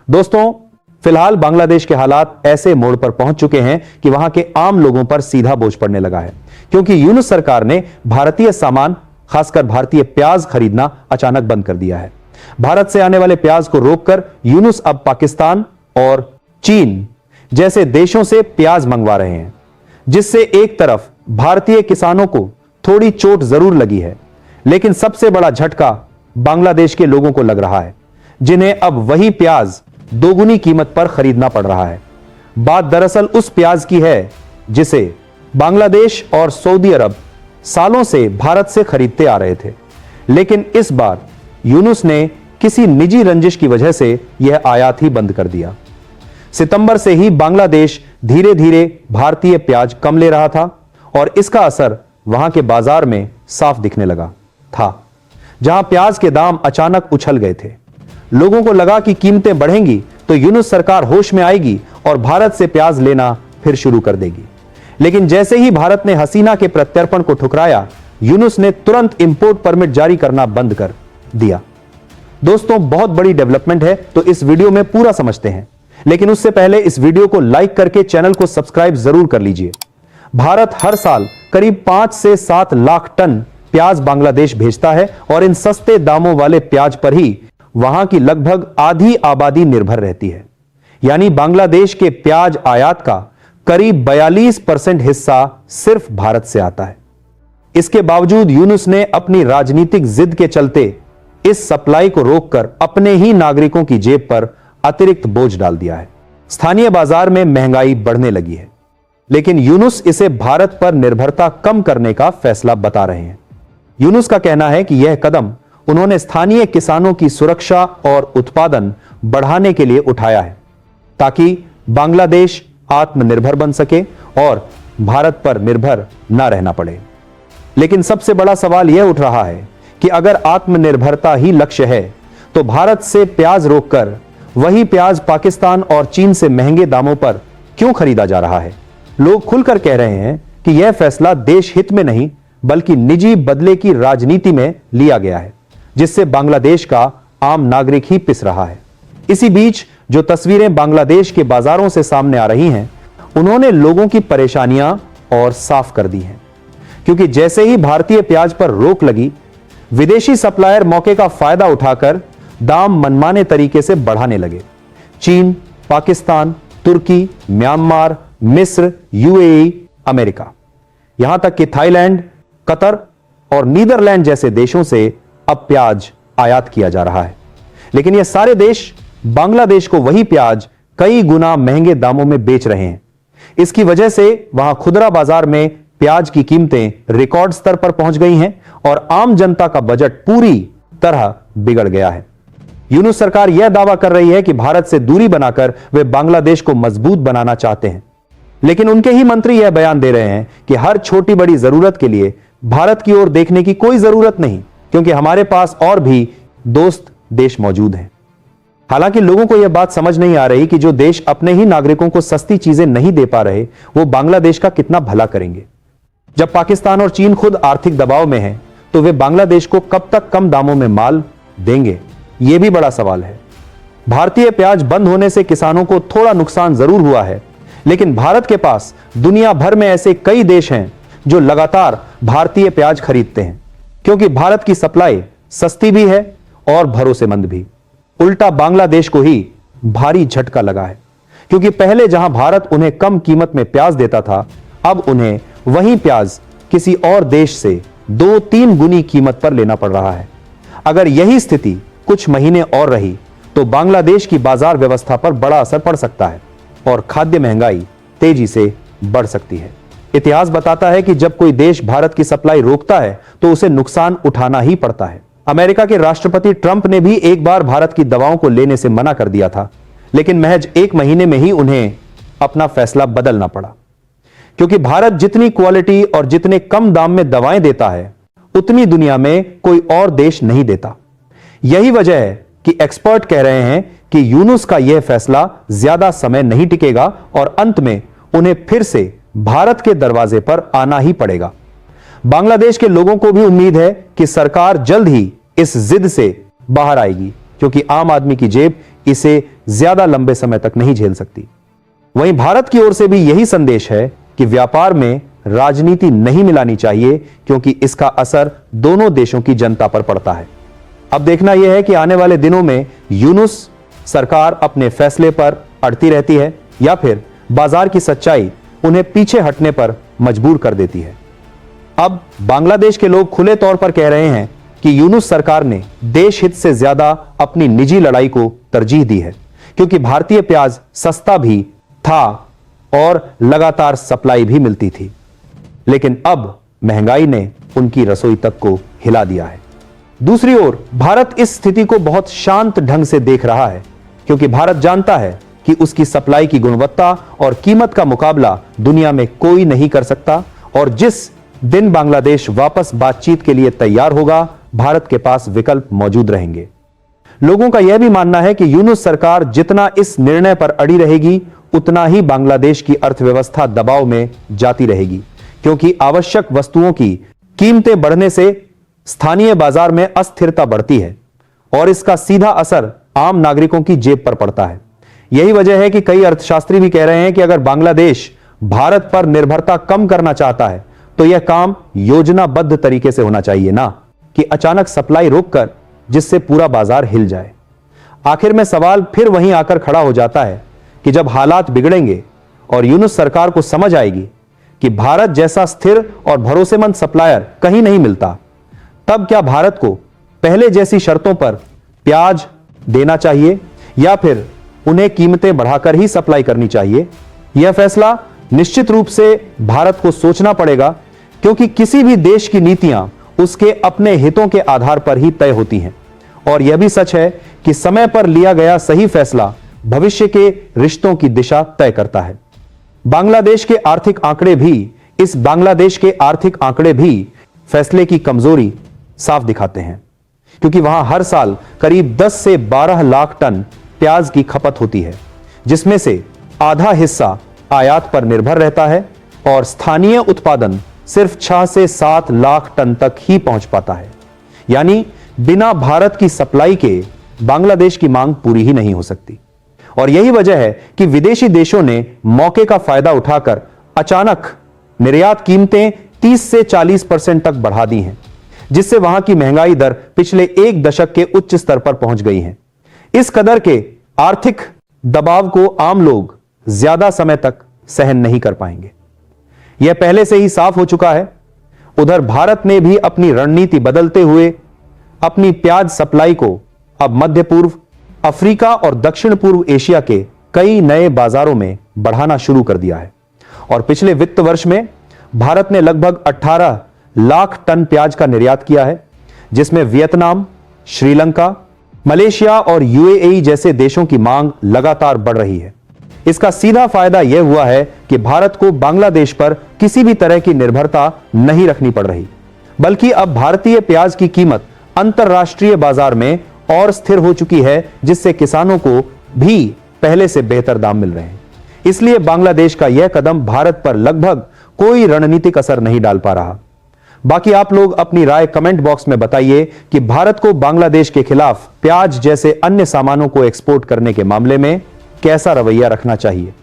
दोस्तों, फिलहाल बांग्लादेश के हालात ऐसे मोड़ पर पहुंच चुके हैं कि वहां के आम लोगों पर सीधा बोझ पड़ने लगा है, क्योंकि यूनुस सरकार ने भारतीय सामान, खासकर भारतीय प्याज खरीदना अचानक बंद कर दिया है। भारत से आने वाले प्याज को रोककर यूनुस अब पाकिस्तान और चीन जैसे देशों से प्याज मंगवा रहे हैं, जिससे एक तरफ भारतीय किसानों को थोड़ी चोट जरूर लगी है, लेकिन सबसे बड़ा झटका बांग्लादेश के लोगों को लग रहा है, जिन्हें अब वही प्याज दोगुनी कीमत पर खरीदना पड़ रहा है। बात दरअसल उस प्याज की है जिसे बांग्लादेश और सऊदी अरब सालों से भारत से खरीदते आ रहे थे, लेकिन इस बार यूनुस ने किसी निजी रंजिश की वजह से यह आयात ही बंद कर दिया। सितंबर से ही बांग्लादेश धीरे धीरे भारतीय प्याज कम ले रहा था और इसका असर वहां के बाजार में साफ दिखने लगा था। जहां प्याज के दाम अचानक उछल गए थे, लोगों को लगा कि कीमतें बढ़ेंगी तो यूनुस सरकार होश में आएगी और भारत से प्याज लेना फिर शुरू कर देगी। लेकिन जैसे ही भारत ने हसीना के प्रत्यर्पण को ठुकराया, यूनुस ने तुरंत इंपोर्ट परमिट जारी करना बंद कर दिया। दोस्तों, बहुत बड़ी डेवलपमेंट है, तो इस वीडियो में पूरा समझते हैं, लेकिन उससे पहले इस वीडियो को लाइक करके चैनल को सब्सक्राइब जरूर कर लीजिए। भारत हर साल करीब 5 से 7 लाख टन प्याज बांग्लादेश भेजता है और इन सस्ते दामों वाले प्याज पर ही वहां की लगभग आधी आबादी निर्भर रहती है। यानी बांग्लादेश के प्याज आयात का करीब 42% हिस्सा सिर्फ भारत से आता है। इसके बावजूद यूनुस ने अपनी राजनीतिक जिद के चलते इस सप्लाई को रोककर अपने ही नागरिकों की जेब पर अतिरिक्त बोझ डाल दिया है। स्थानीय बाजार में महंगाई बढ़ने लगी है, लेकिन यूनुस इसे भारत पर निर्भरता कम करने का फैसला बता रहे हैं। यूनुस का कहना है कि यह कदम उन्होंने स्थानीय किसानों की सुरक्षा और उत्पादन बढ़ाने के लिए उठाया है, ताकि बांग्लादेश आत्मनिर्भर बन सके और भारत पर निर्भर न रहना पड़े। लेकिन सबसे बड़ा सवाल यह उठ रहा है कि अगर आत्मनिर्भरता ही लक्ष्य है, तो भारत से प्याज रोककर वही प्याज पाकिस्तान और चीन से महंगे दामों पर क्यों खरीदा जा रहा है? लोग खुलकर कह रहे हैं कि यह फैसला देश हित में नहीं, बल्कि निजी बदले की राजनीति में लिया गया है, जिससे बांग्लादेश का आम नागरिक ही पिस रहा है। इसी बीच जो तस्वीरें बांग्लादेश के बाजारों से सामने आ रही हैं, उन्होंने लोगों की परेशानियां और साफ कर दी हैं, क्योंकि जैसे ही भारतीय प्याज पर रोक लगी, विदेशी सप्लायर मौके का फायदा उठाकर दाम मनमाने तरीके से बढ़ाने लगे। चीन, पाकिस्तान, तुर्की, म्यांमार, मिस्र, यूएई, अमेरिका, यहां तक कि थाईलैंड, कतर और नीदरलैंड जैसे देशों से अब प्याज आयात किया जा रहा है। लेकिन ये सारे देश बांग्लादेश को वही प्याज कई गुना महंगे दामों में बेच रहे हैं। इसकी वजह से वहां खुदरा बाजार में प्याज की कीमतें रिकॉर्ड स्तर पर पहुंच गई हैं और आम जनता का बजट पूरी तरह बिगड़ गया है। यूनुस सरकार यह दावा कर रही है कि भारत से दूरी बनाकर वे बांग्लादेश को मजबूत बनाना चाहते हैं, लेकिन उनके ही मंत्री यह बयान दे रहे हैं कि हर छोटी बड़ी जरूरत के लिए भारत की ओर देखने की कोई जरूरत नहीं, क्योंकि हमारे पास और भी दोस्त देश मौजूद हैं। हालांकि लोगों को यह बात समझ नहीं आ रही कि जो देश अपने ही नागरिकों को सस्ती चीजें नहीं दे पा रहे, वो बांग्लादेश का कितना भला करेंगे। जब पाकिस्तान और चीन खुद आर्थिक दबाव में हैं, तो वे बांग्लादेश को कब तक कम दामों में माल देंगे, यह भी बड़ा सवाल है। भारतीय प्याज बंद होने से किसानों को थोड़ा नुकसान जरूर हुआ है, लेकिन भारत के पास दुनिया भर में ऐसे कई देश हैं जो लगातार भारतीय प्याज खरीदते हैं, क्योंकि भारत की सप्लाई सस्ती भी है और भरोसेमंद भी। उल्टा बांग्लादेश को ही भारी झटका लगा है, क्योंकि पहले जहां भारत उन्हें कम कीमत में प्याज देता था, अब उन्हें वही प्याज किसी और देश से 2-3 गुनी कीमत पर लेना पड़ रहा है। अगर यही स्थिति कुछ महीने और रही, तो बांग्लादेश की बाजार व्यवस्था पर बड़ा असर पड़ सकता है और खाद्य महंगाई तेजी से बढ़ सकती है। इतिहास बताता है कि जब कोई देश भारत की सप्लाई रोकता है, तो उसे नुकसान उठाना ही पड़ता है। अमेरिका के राष्ट्रपति ट्रंप ने भी एक बार भारत की दवाओं को लेने से मना कर दिया था, लेकिन महज 1 महीने में ही उन्हें अपना फैसला बदलना पड़ा, क्योंकि भारत जितनी क्वालिटी और जितने कम दाम में दवाएं देता है, उतनी दुनिया में कोई और देश नहीं देता। यही वजह है कि एक्सपर्ट कह रहे हैं कि यूनुस का यह फैसला ज्यादा समय नहीं टिकेगा और अंत में उन्हें फिर से भारत के दरवाजे पर आना ही पड़ेगा। बांग्लादेश के लोगों को भी उम्मीद है कि सरकार जल्द ही इस जिद से बाहर आएगी, क्योंकि आम आदमी की जेब इसे ज्यादा लंबे समय तक नहीं झेल सकती। वहीं भारत की ओर से भी यही संदेश है कि व्यापार में राजनीति नहीं मिलानी चाहिए, क्योंकि इसका असर दोनों देशों की जनता पर पड़ता है। अब देखना यह है कि आने वाले दिनों में यूनुस सरकार अपने फैसले पर अड़ती रहती है या फिर बाजार की सच्चाई उन्हें पीछे हटने पर मजबूर कर देती है। अब बांग्लादेश के लोग खुले तौर पर कह रहे हैं कि यूनुस सरकार ने देश हित से ज्यादा अपनी निजी लड़ाई को तरजीह दी है, क्योंकि भारतीय प्याज सस्ता भी था और लगातार सप्लाई भी मिलती थी। लेकिन अब महंगाई ने उनकी रसोई तक को हिला दिया है। दूसरी ओर भारत इस स्थिति को बहुत शांत ढंग से देख रहा है, क्योंकि भारत जानता है कि उसकी सप्लाई की गुणवत्ता और कीमत का मुकाबला दुनिया में कोई नहीं कर सकता, और जिस दिन बांग्लादेश वापस बातचीत के लिए तैयार होगा, भारत के पास विकल्प मौजूद रहेंगे। लोगों का यह भी मानना है कि यूनुस सरकार जितना इस निर्णय पर अड़ी रहेगी, उतना ही बांग्लादेश की अर्थव्यवस्था दबाव में जाती रहेगी, क्योंकि आवश्यक वस्तुओं की कीमतें बढ़ने से स्थानीय बाजार में अस्थिरता बढ़ती है और इसका सीधा असर आम नागरिकों की जेब पर पड़ता है। यही वजह है कि कई अर्थशास्त्री भी कह रहे हैं कि अगर बांग्लादेश भारत पर निर्भरता कम करना चाहता है तो यह काम योजनाबद्ध तरीके से होना चाहिए, ना कि अचानक सप्लाई रोककर, जिससे पूरा बाजार हिल जाए। आखिर में सवाल फिर वहीं आकर खड़ा हो जाता है कि जब हालात बिगड़ेंगे और यूनुस सरकार को समझ आएगी कि भारत जैसा स्थिर और भरोसेमंद सप्लायर कहीं नहीं मिलता, तब क्या भारत को पहले जैसी शर्तों पर प्याज देना चाहिए या फिर उन्हें कीमतें बढ़ाकर ही सप्लाई करनी चाहिए? यह फैसला निश्चित रूप से भारत को सोचना पड़ेगा, क्योंकि किसी भी देश की नीतियां उसके अपने हितों के आधार पर ही तय होती हैं। और यह भी सच है कि समय पर लिया गया सही फैसला भविष्य के रिश्तों की दिशा तय करता है। बांग्लादेश के आर्थिक आंकड़े भी फैसले की कमजोरी साफ दिखाते हैं, क्योंकि वहां हर साल करीब 10 से 12 लाख टन प्याज की खपत होती है, जिसमें से आधा हिस्सा आयात पर निर्भर रहता है और स्थानीय उत्पादन सिर्फ 6 से 7 लाख टन तक ही पहुंच पाता है। यानी बिना भारत की सप्लाई के बांग्लादेश की मांग पूरी ही नहीं हो सकती। और यही वजह है कि विदेशी देशों ने मौके का फायदा उठाकर अचानक निर्यात कीमतें 30 से 40% तक बढ़ा दी हैं, जिससे वहां की महंगाई दर पिछले एक दशक के उच्च स्तर पर पहुंच गई है। इस कदर के आर्थिक दबाव को आम लोग ज्यादा समय तक सहन नहीं कर पाएंगे। यह पहले से ही साफ हो चुका है। उधर भारत ने भी अपनी रणनीति बदलते हुए अपनी प्याज सप्लाई को अब मध्य पूर्व, अफ्रीका और दक्षिण पूर्व एशिया के कई नए बाजारों में बढ़ाना शुरू कर दिया है। और पिछले वित्त वर्ष में भारत ने लगभग 18 लाख टन प्याज का निर्यात किया है, जिसमें वियतनाम, श्रीलंका, मलेशिया और यूएई जैसे देशों की मांग लगातार बढ़ रही है। इसका सीधा फायदा यह हुआ है कि भारत को बांग्लादेश पर किसी भी तरह की निर्भरता नहीं रखनी पड़ रही, बल्कि अब भारतीय प्याज की कीमत अंतरराष्ट्रीय बाजार में और स्थिर हो चुकी है, जिससे किसानों को भी पहले से बेहतर दाम मिल रहे हैं। इसलिए बांग्लादेश का यह कदम भारत पर लगभग कोई रणनीतिक असर नहीं डाल पा रहा। बाकी आप लोग अपनी राय कमेंट बॉक्स में बताइए कि भारत को बांग्लादेश के खिलाफ प्याज जैसे अन्य सामानों को एक्सपोर्ट करने के मामले में कैसा रवैया रखना चाहिए।